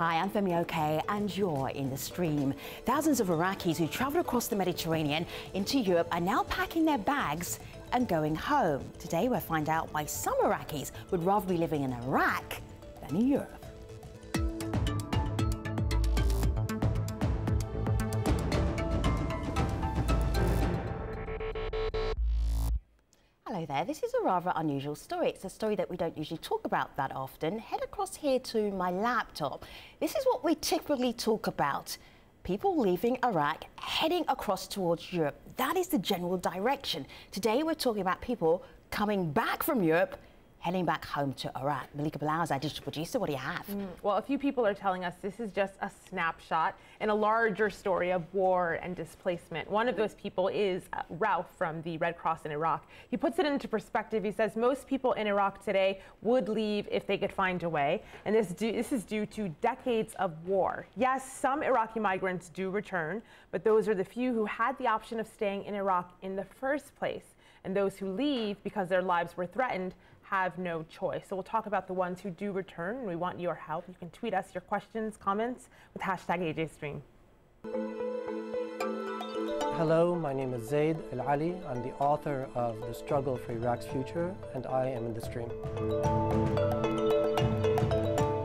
Hi, I'm Femi Oke, and you're in the stream. Thousands of Iraqis who traveled across the Mediterranean into Europe are now packing their bags and going home. Today, we'll find out why some Iraqis would rather be living in Iraq than in Europe. Hello there, this is a rather unusual story. It's a story that we don't usually talk about that often. Head across here to my laptop. This is what we typically talk about. People leaving Iraq, heading across towards Europe. That is the general direction. Today we're talking about people coming back from Europe, heading back home to Iraq. Malika Bilal is our digital producer. What do you have? Well, a few people are telling us this is just a snapshot in a larger story of war and displacement. One of those people is Ralph from the Red Cross in Iraq. He puts it into perspective. He says most people in Iraq today would leave if they could find a way. And this is due to decades of war. Yes, some Iraqi migrants do return, but those are the few who had the option of staying in Iraq in the first place. And those who leave because their lives were threatened have no choice. So we'll talk about the ones who do return, and we want your help. You can tweet us your questions, comments with hashtag AJStream. Hello, my name is Zaid Al-Ali. I'm the author of The Struggle for Iraq's Future, and I am in the stream.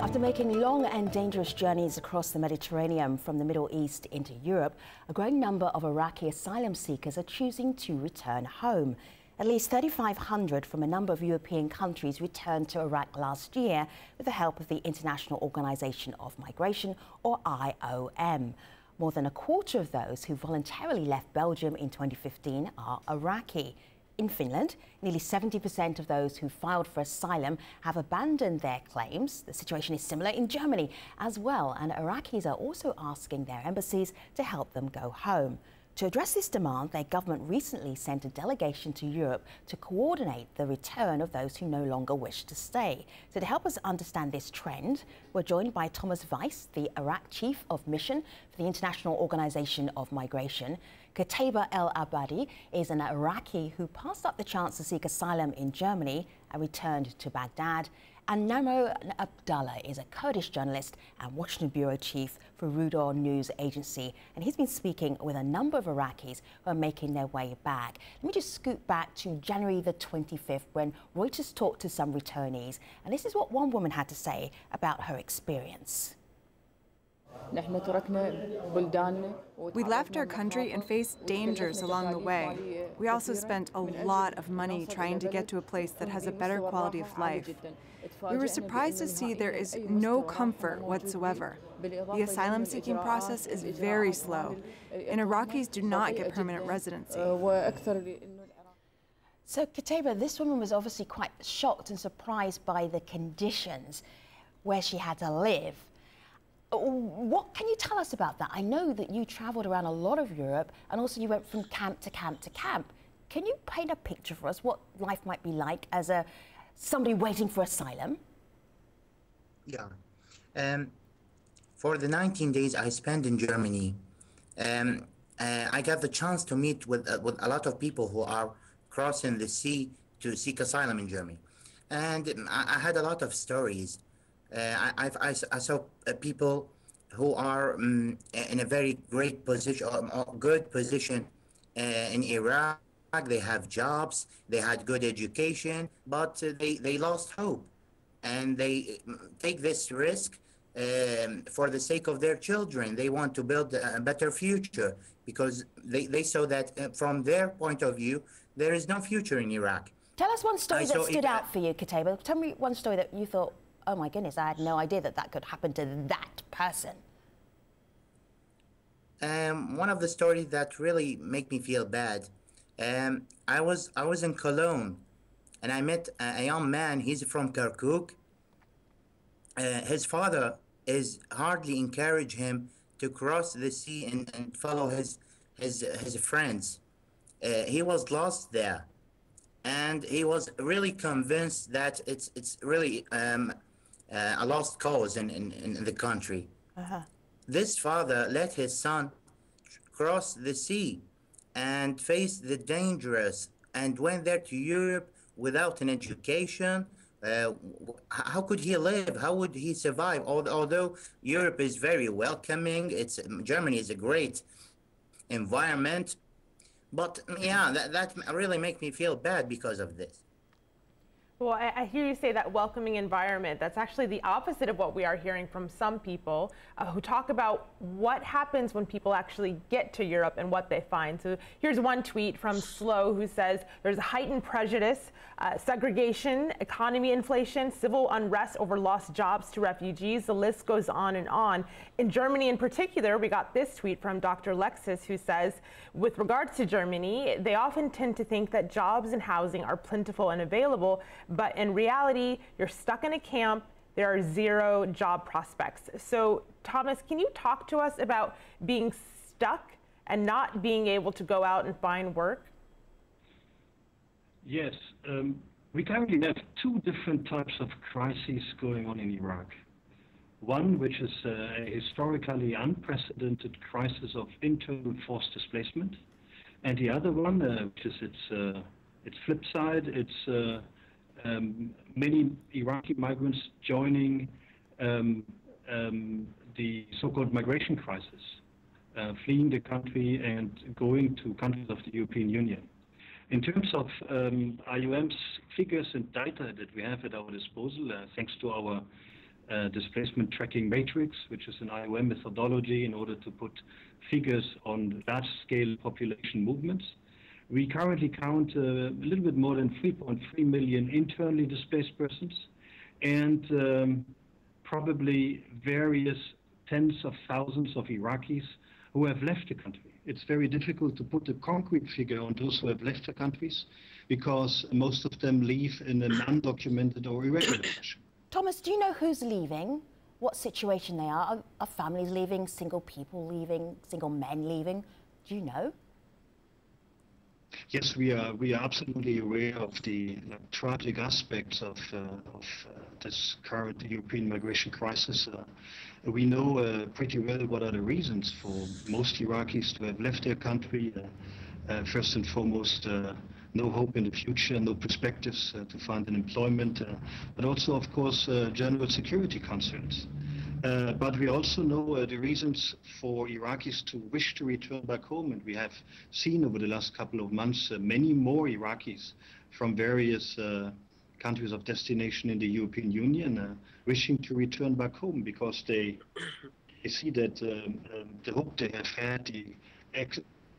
After making long and dangerous journeys across the Mediterranean from the Middle East into Europe, a growing number of Iraqi asylum seekers are choosing to return home. At least 3,500 from a number of European countries returned to Iraq last year with the help of the International Organization of Migration, or IOM. More than a quarter of those who voluntarily left Belgium in 2015 are Iraqi. In Finland, nearly 70% of those who filed for asylum have abandoned their claims. The situation is similar in Germany as well, and Iraqis are also asking their embassies to help them go home. To address this demand, their government recently sent a delegation to Europe to coordinate the return of those who no longer wish to stay. So to help us understand this trend, we're joined by Thomas Weiss, the Iraq Chief of Mission for the International Organization of Migration. Qutaiba Alibadi is an Iraqi who passed up the chance to seek asylum in Germany and returned to Baghdad. And Namo Abdulla is a Kurdish journalist and Washington bureau chief for Rudaw news agency. And he's been speaking with a number of Iraqis who are making their way back. Let me just scoot back to January the 25th when Reuters talked to some returnees. And this is what one woman had to say about her experience. We left our country and faced dangers along the way. We also spent a lot of money trying to get to a place that has a better quality of life. We were surprised to see there is no comfort whatsoever. The asylum-seeking process is very slow, and Iraqis do not get permanent residency. So, Qutaiba, this woman was obviously quite shocked and surprised by the conditions where she had to live. What can you tell us about that? I know that you traveled around a lot of Europe and also you went from camp to camp to camp. Can you paint a picture for us what life might be like as somebody waiting for asylum? Yeah. For the 19 days I spent in Germany, I got the chance to meet with a lot of people who are crossing the sea to seek asylum in Germany. And I had a lot of stories. I saw people who are in a very great position, good position in Iraq. They have jobs, they had good education, but they lost hope. And they take this risk for the sake of their children. They want to build a better future because they saw that from their point of view, there is no future in Iraq. Tell us one story that stood out for you, Qutaiba. Tell me one story that you thought, oh my goodness, I had no idea that that could happen to that person. One of the stories that really make me feel bad. I was in Cologne, and I met a young man. He's from Kirkuk. His father is hardly encourage him to cross the sea and follow his friends. He was lost there, and he was really convinced that it's really a lost cause in the country. This father let his son cross the sea and face the dangerous and went there to Europe without an education, How could he live? How would he survive? Although Europe is very welcoming, Germany is a great environment, but yeah, that really makes me feel bad because of this. Well, I hear you say that welcoming environment. That's actually the opposite of what we are hearing from some people who talk about what happens when people actually get to Europe and what they find. So here's one tweet from Slow who says there's heightened prejudice, segregation, economy inflation, civil unrest over lost jobs to refugees. The list goes on and on. In Germany in particular, we got this tweet from Dr. Lexis who says, with regards to Germany, they often tend to think that jobs and housing are plentiful and available, but in reality, you're stuck in a camp. There are zero job prospects. So, Thomas, can you talk to us about being stuck and not being able to go out and find work? Yes. We currently have two different types of crises going on in Iraq. One, which is a historically unprecedented crisis of internal forced displacement, and the other one, which is its flip side, it's many Iraqi migrants joining the so-called migration crisis, fleeing the country and going to countries of the European Union. In terms of IOM's figures and data that we have at our disposal, thanks to our displacement tracking matrix, which is an IOM methodology in order to put figures on large-scale population movements, we currently count a little bit more than 3.3 million internally displaced persons and probably various tens of thousands of Iraqis who have left the country. It's very difficult to put a concrete figure on those who have left the countries because most of them leave in an undocumented or irregular fashion. Thomas, do you know who's leaving? What situation they are? Are families leaving, single people leaving, single men leaving? Do you know? Yes, we are absolutely aware of the tragic aspects of this current European migration crisis. We know pretty well what are the reasons for most Iraqis to have left their country. First and foremost, no hope in the future, no perspectives to find an employment, but also, of course, general security concerns. But we also know the reasons for Iraqis to wish to return back home, and we have seen over the last couple of months many more Iraqis from various countries of destination in the European Union wishing to return back home because they see that the hope they have had, the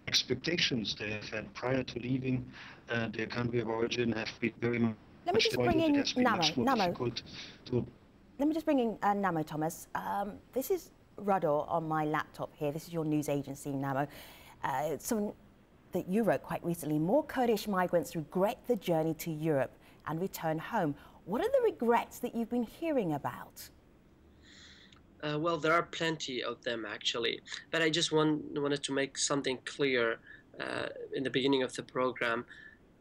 expectations they have had prior to leaving their country of origin have been very much Let me just bring in Namo. Let me just bring in Namo, Thomas. This is Rudaw on my laptop here. This is your news agency, Namo. Something that you wrote quite recently. More Kurdish migrants regret the journey to Europe and return home. What are the regrets that you've been hearing about? Well, there are plenty of them, actually. But I just wanted to make something clear in the beginning of the program.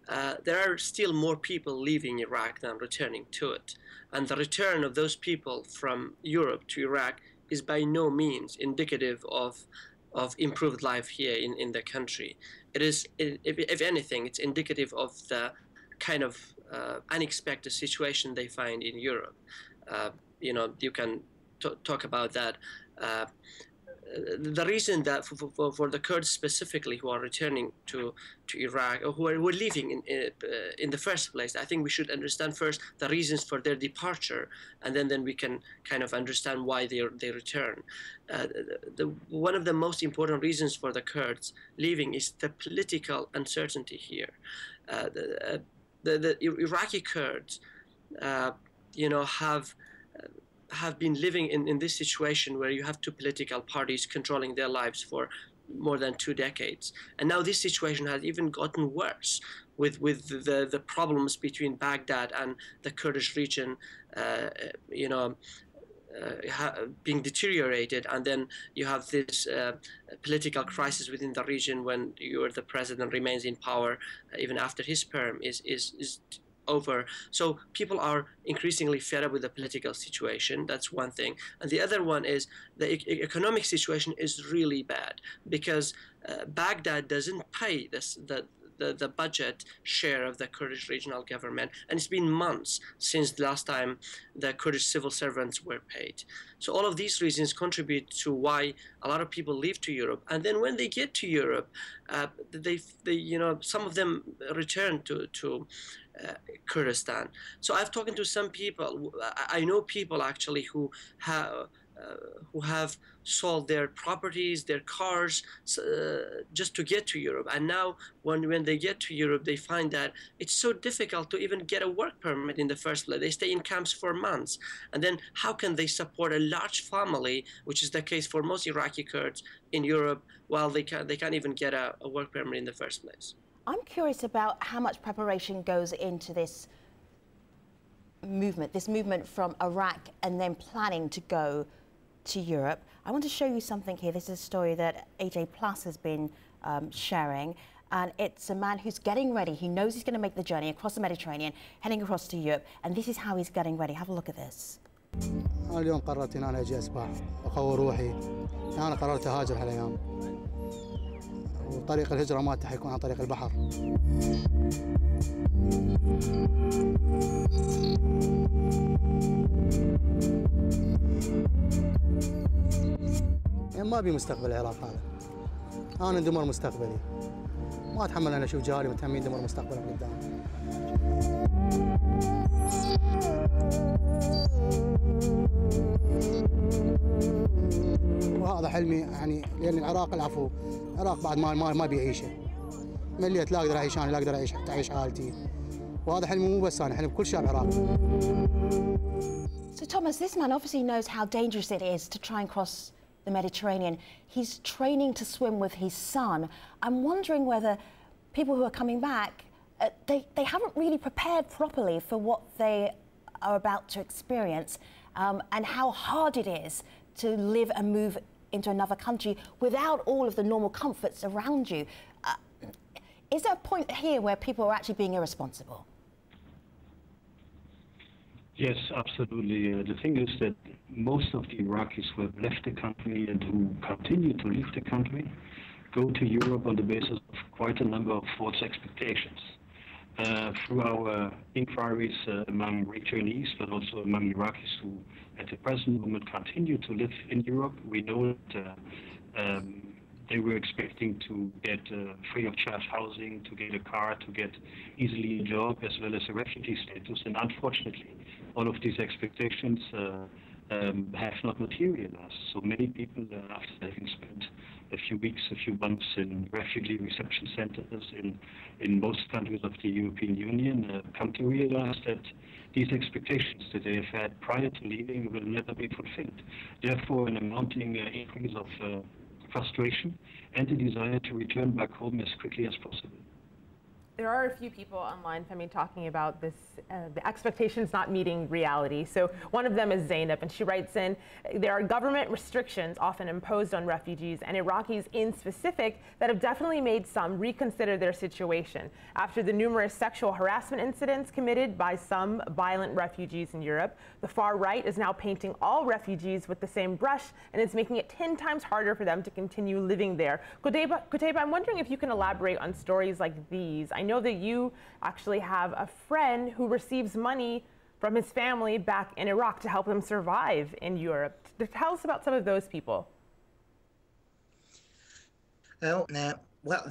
There are still more people leaving Iraq than returning to it. And the return of those people from Europe to Iraq is by no means indicative of improved life here in the country. It is, if anything, it's indicative of the kind of unexpected situation they find in Europe. You know, you can talk about that. The reason that for the Kurds specifically who are returning to Iraq or who are leaving in the first place, I think we should understand first the reasons for their departure, and then we can kind of understand why they return. One of the most important reasons for the Kurds leaving is the political uncertainty here. The Iraqi Kurds, you know, have been living in this situation where you have two political parties controlling their lives for more than 2 decades. And now this situation has even gotten worse with the problems between Baghdad and the Kurdish region, you know, being deteriorated. And then you have this political crisis within the region when the president remains in power even after his term is over. So people are increasingly fed up with the political situation. That's one thing. And the other one is the economic situation is really bad because Baghdad doesn't pay the budget share of the Kurdish regional government, and it's been months since the last time the Kurdish civil servants were paid. So all of these reasons contribute to why a lot of people leave to Europe, and then when they get to Europe, they some of them return to Kurdistan. So I've talked to some people. I know people actually who have sold their properties, their cars, just to get to Europe. And now when they get to Europe, they find that it's so difficult to even get a work permit in the first place. They stay in camps for months. And then how can they support a large family, which is the case for most Iraqi Kurds in Europe, while they can't even get a work permit in the first place? I'm curious about how much preparation goes into this movement from Iraq and then planning to go to Europe. I want to show you something here. This is a story that AJ Plus has been sharing, and it's a man who's getting ready. He knows he's going to make the journey across the Mediterranean, heading across to Europe, and this is how he's getting ready. Have a look at this. أنا اليوم قررت إن أنا أجي أسبح وأقوي روحي. أنا قررت أهاجر هالأيام، وطريق الهجرة مالتي حيكون عن طريق البحر. يعني ما أبي مستقبل العراق هذا. أنا ندمر مستقبلي. ما أتحمل أنا أشوف جاري متهمين دمر مستقبلهم قدام. وهذا حلمي يعني، لأن العراق العفو، العراق بعد ما بيعيشه. مليت لا أقدر أعيش أنا، لا أقدر أعيش عائلتي. وهذا حلمي مو بس أنا، حلم كل شاب عراقي. So Thomas, this man obviously knows how dangerous it is to try and cross the Mediterranean. He's training to swim with his son. I'm wondering whether people who are coming back, they haven't really prepared properly for what they are about to experience, and how hard it is to live and move into another country without all of the normal comforts around you. Is there a point here where people are actually being irresponsible? Yes, absolutely. The thing is that most of the Iraqis who have left the country and who continue to leave the country go to Europe on the basis of quite a number of false expectations. Through our inquiries among returnees, but also among Iraqis who at the present moment continue to live in Europe, we know that they were expecting to get free of charge housing, to get a car, to get easily a job, as well as a refugee status. And unfortunately, all of these expectations have not materialized. So many people, after having spent a few weeks, a few months in refugee reception centers in most countries of the European Union, come to realize that these expectations that they have had prior to leaving will never be fulfilled. Therefore, an amounting increase of frustration and the desire to return back home as quickly as possible. There are a few people online, Femi, talking about this, the expectations not meeting reality. So one of them is Zainab, and she writes in, there are government restrictions often imposed on refugees and Iraqis in specific that have definitely made some reconsider their situation. After the numerous sexual harassment incidents committed by some violent refugees in Europe, the far right is now painting all refugees with the same brush, and it's making it 10 times harder for them to continue living there. Qutaiba, I'm wondering if you can elaborate on stories like these. I know that you actually have a friend who receives money from his family back in Iraq to help them survive in Europe. Tell us about some of those people. Well,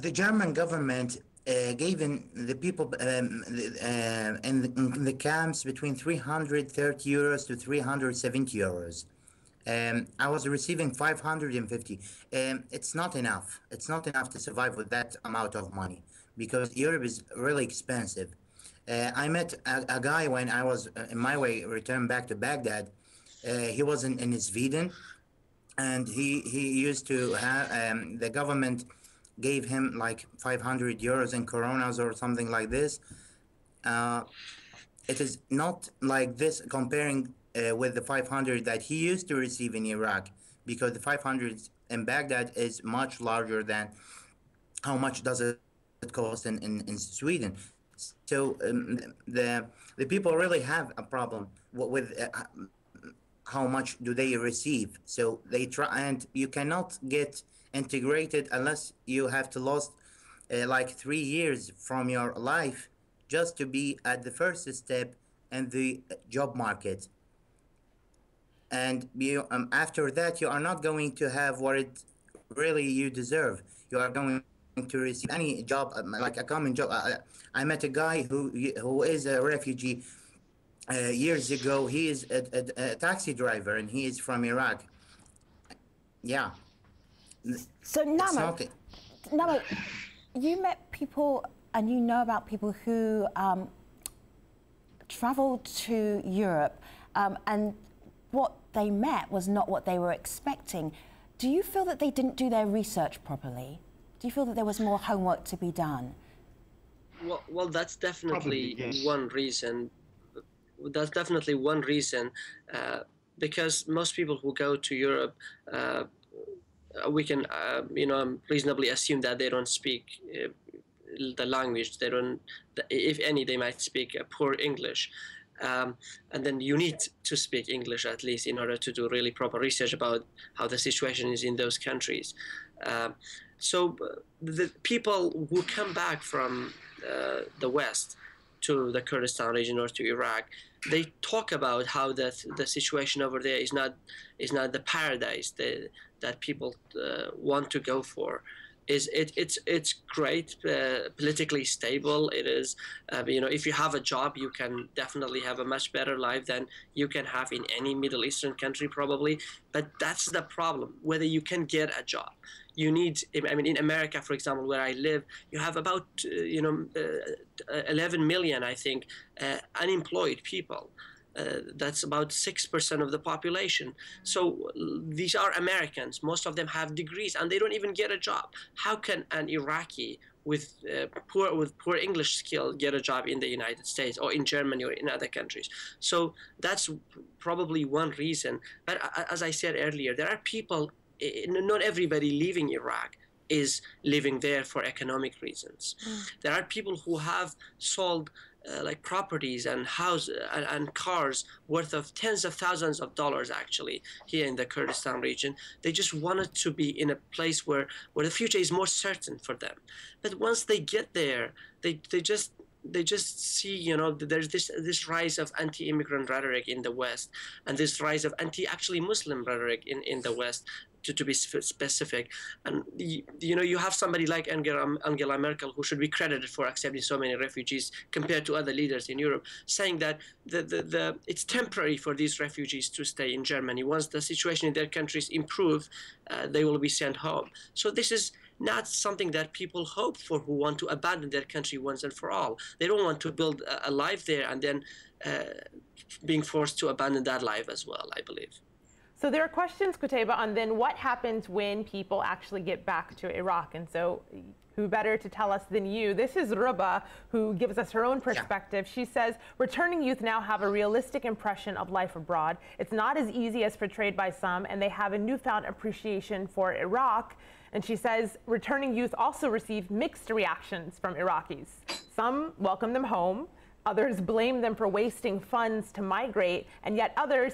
the German government gave the people in the camps between 330 euros to 370 euros. I was receiving 550. It's not enough. It's not enough to survive with that amount of money, because Europe is really expensive. I met a guy when I was in my way return back to Baghdad. He was in Sweden, and he used to have, the government gave him like 500 euros in coronas or something like this. It is not like this comparing with the 500 that he used to receive in Iraq, because the 500 in Baghdad is much larger than how much does it cost in Sweden. So the people really have a problem with how much do they receive. So they try, and you cannot get integrated unless you have to like 3 years from your life just to be at the first step in the job market. And after that, you are not going to have what it really you deserve. You are going to receive any job, like a common job. I met a guy who is a refugee years ago. He is a taxi driver, and he is from Iraq. Yeah. So Namo, you met people and you know about people who traveled to Europe and what they met was not what they were expecting. Do you feel that they didn't do their research properly? Do you feel that there was more homework to be done? Well, that's definitely Probably, yes. one reason. That's definitely one reason, because most people who go to Europe, we can, reasonably assume that they don't speak the language. They don't, if any, they might speak poor English. And then you need to speak English at least in order to do really proper research about how the situation is in those countries. So the people who come back from the West to the Kurdistan region or to Iraq, they talk about how the situation over there is not the paradise that people want to go for. It's great, politically stable. It is, if you have a job, you can definitely have a much better life than you can have in any Middle Eastern country probably. But that's the problem, whether you can get a job. You need, in America, for example, where I live, you have about, 11 million, I think, unemployed people. That's about 6% of the population. So these are Americans. Most of them have degrees, and they don't even get a job. How can an Iraqi with poor English skill get a job in the United States or in Germany or in other countries? So that's probably one reason. But as I said earlier, there are people. Not everybody leaving Iraq is living there for economic reasons. There are people who have sold like properties and houses and cars worth of tens of thousands of dollars actually here in the Kurdistan region. They just wanted to be in a place where the future is more certain for them. But once they get there, they just see, there's this rise of anti-immigrant rhetoric in the West, and this rise of actually Muslim rhetoric in the West, to be specific. And you have somebody like Angela Merkel, who should be credited for accepting so many refugees compared to other leaders in Europe, saying that it's temporary for these refugees to stay in Germany. Once the situation in their countries improve, they will be sent home. So this is not something that people hope for who want to abandon their country once and for all. They don't want to build a life there and then being forced to abandon that life as well, I believe. So there are questions, Qutaiba, on then what happens when people actually get back to Iraq. And so who better to tell us than you? This is Rudaw, who gives us her own perspective. Yeah. She says, returning youth now have a realistic impression of life abroad. It's not as easy as portrayed by some, and they have a newfound appreciation for Iraq. And she says, returning youth also receive mixed reactions from Iraqis. Some welcome them home. Others blame them for wasting funds to migrate, and yet others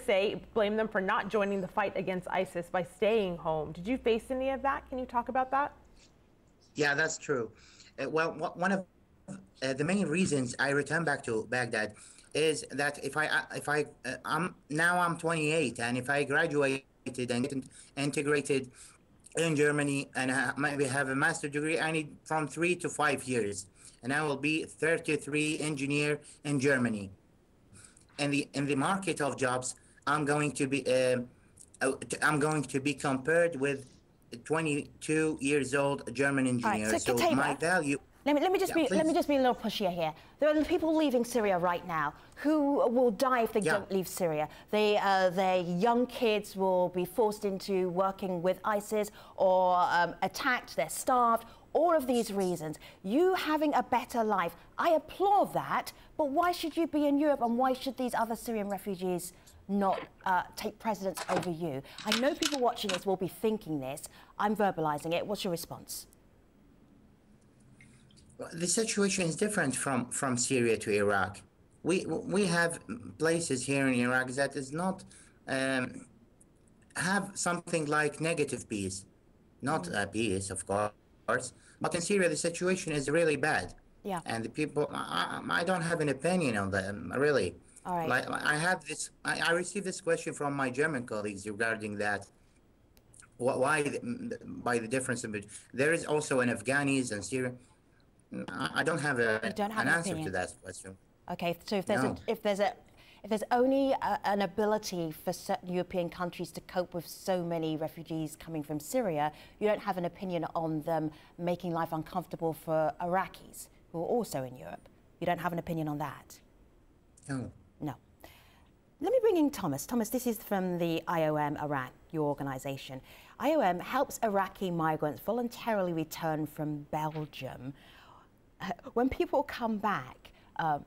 blame them for not joining the fight against ISIS by staying home. Did you face any of that? Can you talk about that? Yeah, that's true. Well, one of the main reasons I returned back to Baghdad is that I'm 28, and if I graduated and get integrated in Germany and maybe have a master's degree, I need from 3 to 5 years. And I will be 33 engineer in Germany. In the market of jobs, I'm going to be compared with 22 years old German engineer. Right, so Qutaiba, my value. Let me just be a little pushier here. There are people leaving Syria right now who will die if they don't leave Syria. Their young kids will be forced into working with ISIS or attacked. They're starved. All of these reasons. You having a better life, I applaud that, but why should you be in Europe, and why should these other Syrian refugees not take precedence over you? I know people watching this will be thinking this. I'm verbalizing it. What's your response? Well, the situation is different from Syria to Iraq. We have places here in Iraq that is not have something like negative peace, not peace, of course, But in Syria, the situation is really bad. Yeah. And the people, I don't have an opinion on that, really. All right. Like I received this question from my German colleagues regarding that. Why, by the difference in between, there is also in Afghanis and Syria. I don't have an answer to that question. Okay, so if there's only an ability for certain European countries to cope with so many refugees coming from Syria, you don't have an opinion on them making life uncomfortable for Iraqis who are also in Europe. You don't have an opinion on that? No. No. Let me bring in Thomas. Thomas, this is from the IOM Iraq, your organization. IOM helps Iraqi migrants voluntarily return from Belgium. When people come back,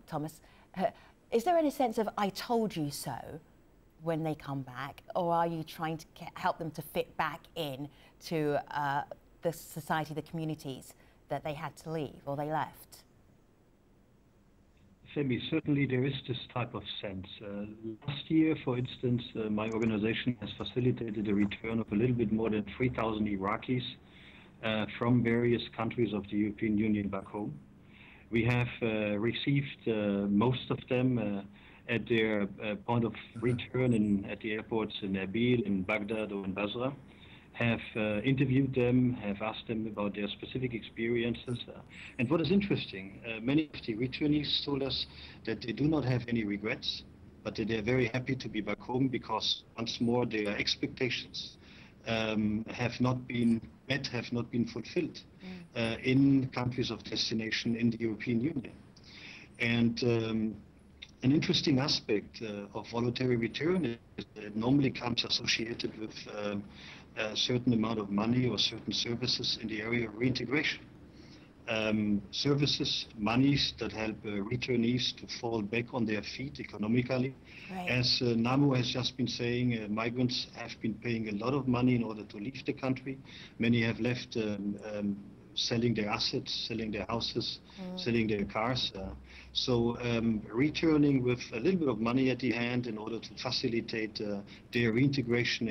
Thomas, is there any sense of "I told you so" when they come back, or are you trying to help them to fit back in to the society, the communities that they had to leave or they left? Femi, certainly there is this type of sense. Last year, for instance, my organization has facilitated a return of a little bit more than 3,000 Iraqis from various countries of the European Union back home. We have received most of them at their point of return at the airports in Erbil, in Baghdad, or in Basra, have interviewed them, have asked them about their specific experiences. And what is interesting, many of the returnees told us that they do not have any regrets, but that they're very happy to be back home because, once more, their expectations have not been met, have not been fulfilled in countries of destination in the European Union. And an interesting aspect of voluntary return is that it normally comes associated with a certain amount of money or certain services in the area of reintegration. Services, monies that help returnees to fall back on their feet economically. Right. As Namo has just been saying, migrants have been paying a lot of money in order to leave the country. Many have left selling their assets, selling their houses, selling their cars. So returning with a little bit of money at the hand in order to facilitate their reintegration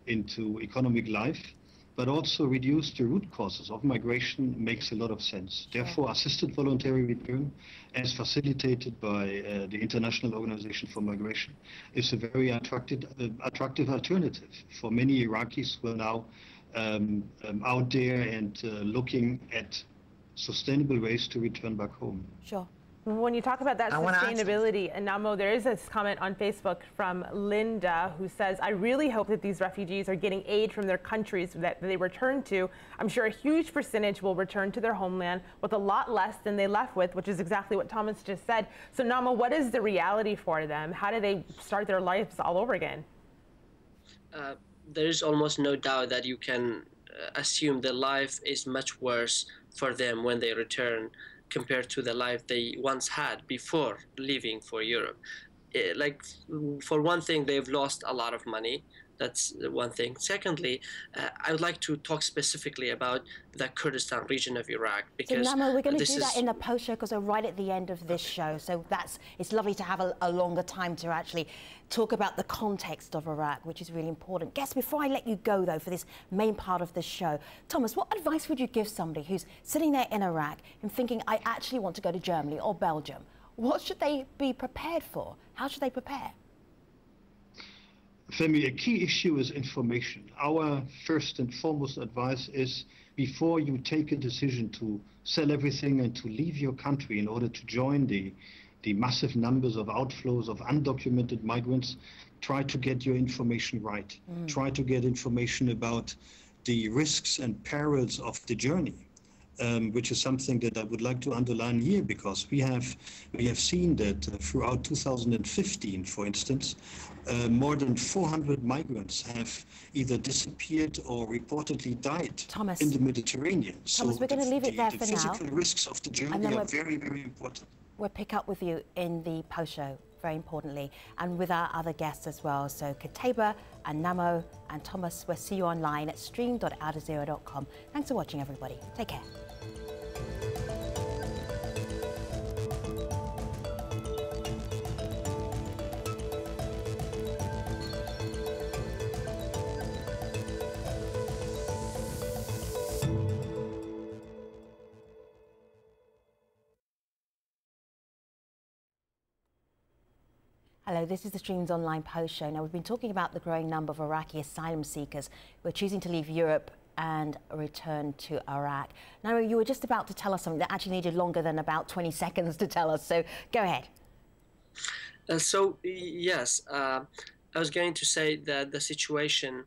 into economic life, but also reduce the root causes of migration makes a lot of sense. Therefore, assisted voluntary return, as facilitated by the International Organization for Migration, is a very attractive alternative for many Iraqis who are now out there and looking at sustainable ways to return back home. Sure. When you talk about that sustainability, and Namo, there is this comment on Facebook from Linda who says, I really hope that these refugees are getting aid from their countries that they return to. I'm sure a huge percentage will return to their homeland with a lot less than they left with, which is exactly what Thomas just said. So Namo, what is the reality for them? How do they start their lives all over again? There is almost no doubt that you can assume that life is much worse for them when they return compared to the life they once had before leaving for Europe. Like, for one thing, they've lost a lot of money. That's one thing. Secondly, I would like to talk specifically about the Kurdistan region of Iraq, because so Namo, we're going to do that in the post show because we're right at the end of this show. So it's lovely to have a longer time to actually talk about the context of Iraq, which is really important. Guess before I let you go though for this main part of the show, Thomas, what advice would you give somebody who's sitting there in Iraq and thinking, I actually want to go to Germany or Belgium? What should they be prepared for? How should they prepare? Femi, a key issue is information. Our first and foremost advice is, before you take a decision to sell everything and to leave your country in order to join the massive numbers of outflows of undocumented migrants, try to get your information right. Try to get information about the risks and perils of the journey. Which is something that I would like to underline here, because we have seen that throughout 2015, for instance, more than 400 migrants have either disappeared or reportedly died in the Mediterranean. Thomas, we're going to leave it there for now. The physical risks of the journey are very, very important. We'll pick up with you in the post show, very importantly, and with our other guests as well. So Qutaiba and Namo and Thomas, we'll see you online at stream.aljazeera.com. Thanks for watching, everybody. Take care. Hello, this is the Streams Online Post Show. Now, we've been talking about the growing number of Iraqi asylum seekers who are choosing to leave Europe and return to Iraq. Now, you were just about to tell us something that actually needed longer than about 20 seconds to tell us, so go ahead. Yes, I was going to say that the situation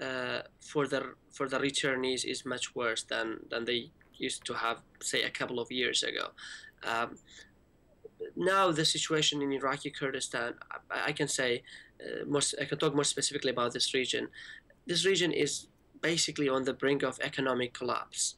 for the returnees is much worse than they used to have, say, a couple of years ago. Now the situation in Iraqi Kurdistan, I can say, I can talk more specifically about this region. This region is basically on the brink of economic collapse.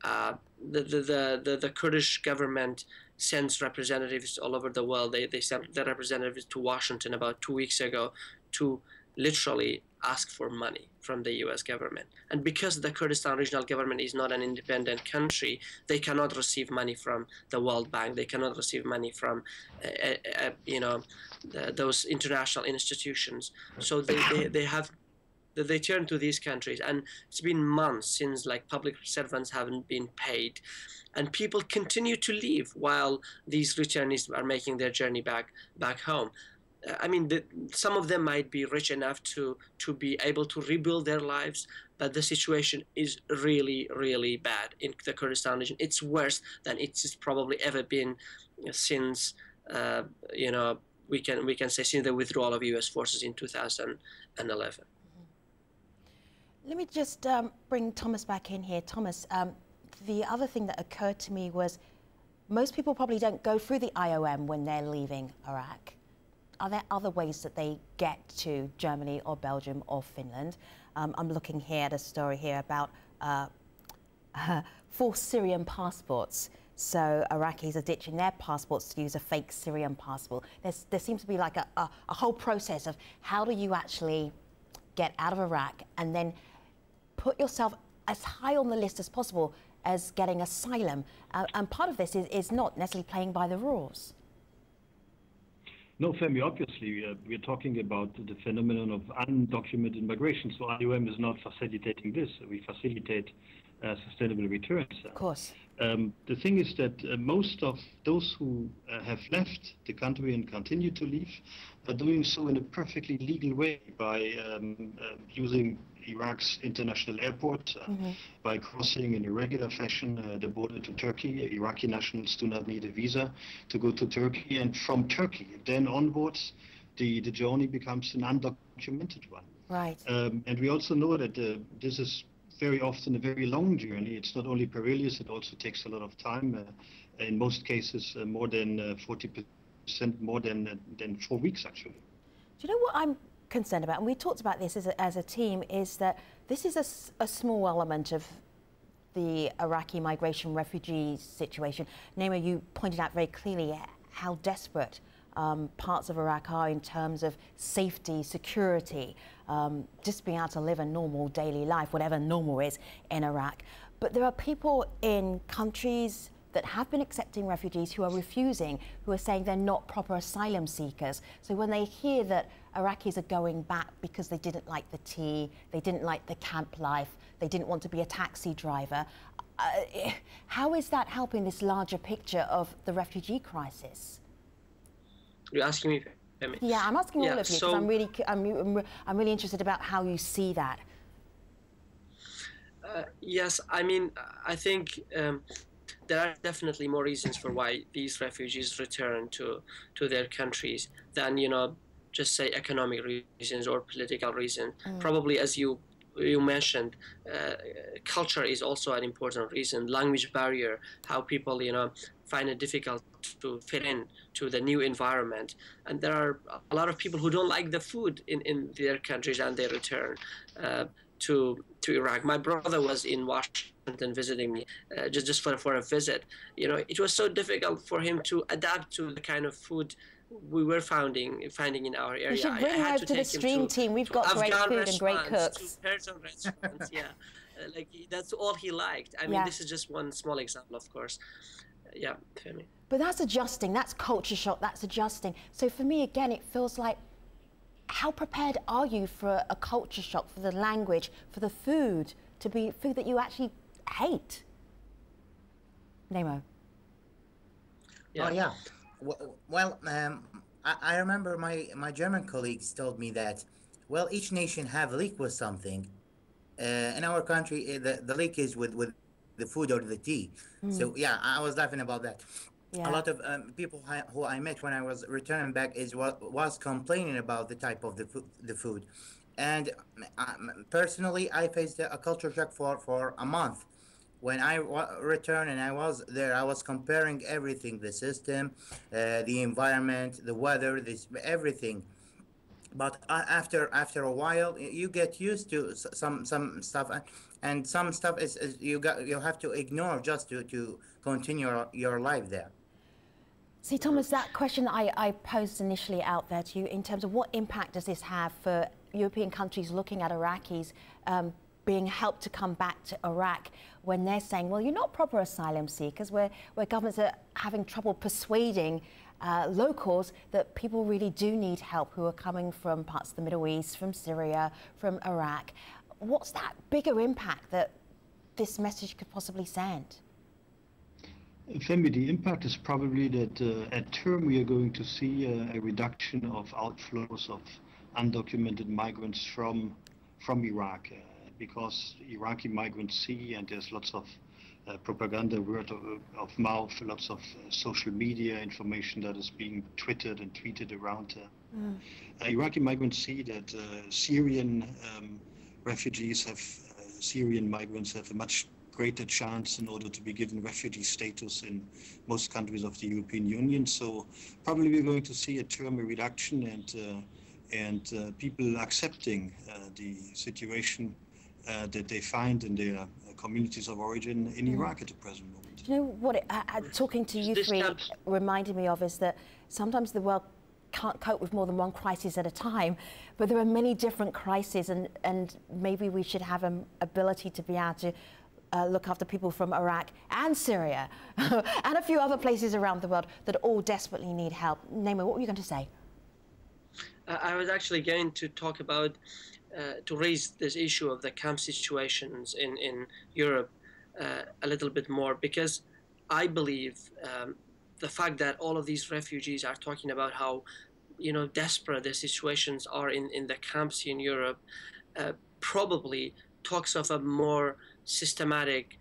The Kurdish government sends representatives all over the world. They sent their representatives to Washington about 2 weeks ago to literally ask for money from the US government. And because the Kurdistan regional government is not an independent country, they cannot receive money from the World Bank. They cannot receive money from, those international institutions. So they turn to these countries, and it's been months since public servants haven't been paid, and people continue to leave while these returnees are making their journey back home. I mean, some of them might be rich enough to be able to rebuild their lives, but the situation is really, really bad in the Kurdistan region. It's worse than it's probably ever been since, we can say since the withdrawal of US forces in 2011. Let me just bring Thomas back in here. Thomas, the other thing that occurred to me was most people probably don't go through the IOM when they're leaving Iraq. Are there other ways that they get to Germany or Belgium or Finland? I'm looking here at a story here about false Syrian passports. So Iraqis are ditching their passports to use a fake Syrian passport. There seems to be like a whole process of how do you actually get out of Iraq and then put yourself as high on the list as possible as getting asylum. And part of this is not necessarily playing by the rules. No, Femi, obviously, we're talking about the phenomenon of undocumented migration. So IOM is not facilitating this. We facilitate sustainable returns. Of course. The thing is that most of those who have left the country and continue to leave are doing so in a perfectly legal way by using Iraq's international airport, by crossing in a regular fashion the border to Turkey. Iraqi nationals do not need a visa to go to Turkey, and from Turkey then onwards the journey becomes an undocumented one. Right. And we also know that this is very often a very long journey. It's not only perilous, it also takes a lot of time. In most cases, more than 40%, more than 4 weeks, actually. Do you know what I'm concerned about, and we talked about this as a team, is that this is a small element of the Iraqi migration refugee situation. Namo, you pointed out very clearly how desperate parts of Iraq are in terms of safety, security, just being able to live a normal daily life, whatever normal is in Iraq. But there are people in countries that have been accepting refugees who are refusing, who are saying they're not proper asylum seekers. So when they hear that Iraqis are going back because they didn't like the tea, they didn't like the camp life, they didn't want to be a taxi driver, how is that helping this larger picture of the refugee crisis? You're asking me? Yeah, I'm asking all of you because I'm really interested about how you see that. Yes, I mean, I think there are definitely more reasons for why these refugees return to their countries than, just say economic reasons or political reasons. Probably, as you mentioned, culture is also an important reason. Language barrier, how people, find it difficult to fit in to the new environment. And there are a lot of people who don't like the food in their countries and they return to Iraq. My brother was in Washington visiting me just for a visit. It was so difficult for him to adapt to the kind of food we were finding in our area. You should bring him over to the stream team. We've got great food and great cooks. To Persian restaurants, yeah. That's all he liked. I mean, this is just one small example, of course. Yeah, Femi. But that's adjusting. That's culture shock. That's adjusting. So for me, again, it feels like, how prepared are you for a culture shock, for the language, for the food, to be food that you actually hate? Namo. Yeah. Oh, yeah. Well, I remember my German colleagues told me that, well, each nation have a leak with something. In our country, the leak is with the food or the tea. So yeah, I was laughing about that. A Yeah. lot of people who I met when I was returning back was complaining about the type of the food, and personally, I faced a culture shock for a month. When I returned and I was there, I was comparing everything: the system, the environment, the weather, everything. But after a while, you get used to some stuff, and some stuff is you have to ignore just to continue your life there. See, Thomas, that question I posed initially out there to you in terms of what impact does this have for European countries looking at Iraqis being helped to come back to Iraq when they're saying, well, you're not proper asylum seekers, where governments are having trouble persuading locals that people really do need help who are coming from parts of the Middle East, from Syria, from Iraq. What's that bigger impact that this message could possibly send? Femi, the impact is probably that at term we are going to see a reduction of outflows of undocumented migrants from Iraq, because Iraqi migrants see, and there's lots of propaganda, word of mouth, lots of social media information that is being twittered and tweeted around. Iraqi migrants see that Syrian refugees have, Syrian migrants have a much greater chance in order to be given refugee status in most countries of the European Union. So probably we're going to see a reduction and people accepting the situation that they find in their communities of origin in Iraq at the present moment. Do you know what talking to you three reminded me of is that sometimes the world can't cope with more than one crisis at a time, but there are many different crises, and maybe we should have an ability to be able to look after people from Iraq and Syria and a few other places around the world that all desperately need help. Namo, what were you going to say? I was actually going to talk about, to raise this issue of the camp situations in Europe a little bit more, because I believe the fact that all of these refugees are talking about how, desperate the situations are in the camps in Europe, probably talks of a more systematic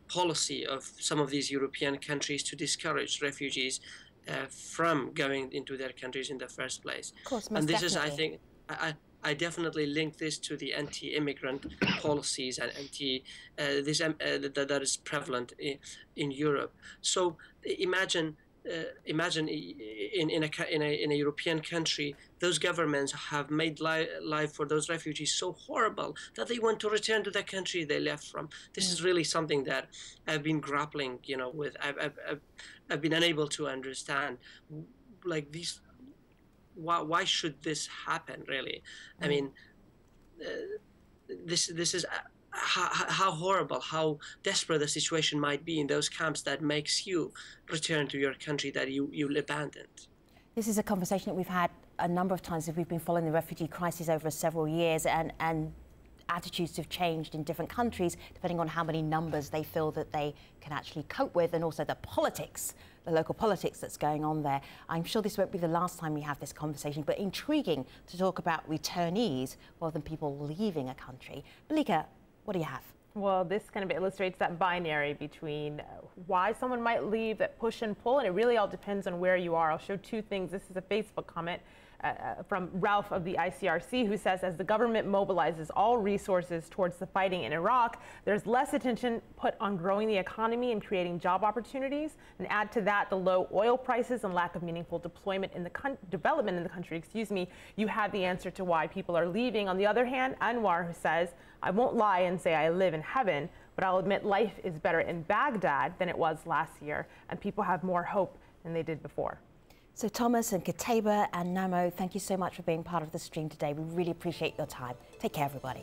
policy of some of these European countries to discourage refugees from going into their countries in the first place. Of course, and this is, I think, I definitely link this to the anti-immigrant policies and that is prevalent in Europe. So imagine in a European country, those governments have made life for those refugees so horrible that they want to return to the country they left from. This is really something that I've been grappling, with. I've been unable to understand, like these. Why should this happen? Really, I mean, this is. How horrible, how desperate the situation might be in those camps that makes you return to your country that you abandoned. This is a conversation that we've had a number of times as we've been following the refugee crisis over several years, and attitudes have changed in different countries depending on how many numbers they feel that they can actually cope with, and also the politics, the local politics that's going on there. I'm sure this won't be the last time we have this conversation, but intriguing to talk about returnees rather than people leaving a country. Malika, what do you have? Well, this kind of illustrates that binary between why someone might leave, that push and pull, and it really all depends on where you are. I'll show two things. This is a Facebook comment from Ralph of the ICRC, who says, as the government mobilizes all resources towards the fighting in Iraq, there's less attention put on growing the economy and creating job opportunities. And add to that the low oil prices and lack of meaningful development in the country, you have the answer to why people are leaving. On the other hand, Anwar, who says, I won't lie and say I live in heaven, but I'll admit life is better in Baghdad than it was last year, and people have more hope than they did before. So Thomas and Qutaiba and Namo, thank you so much for being part of the stream today. We really appreciate your time. Take care, everybody.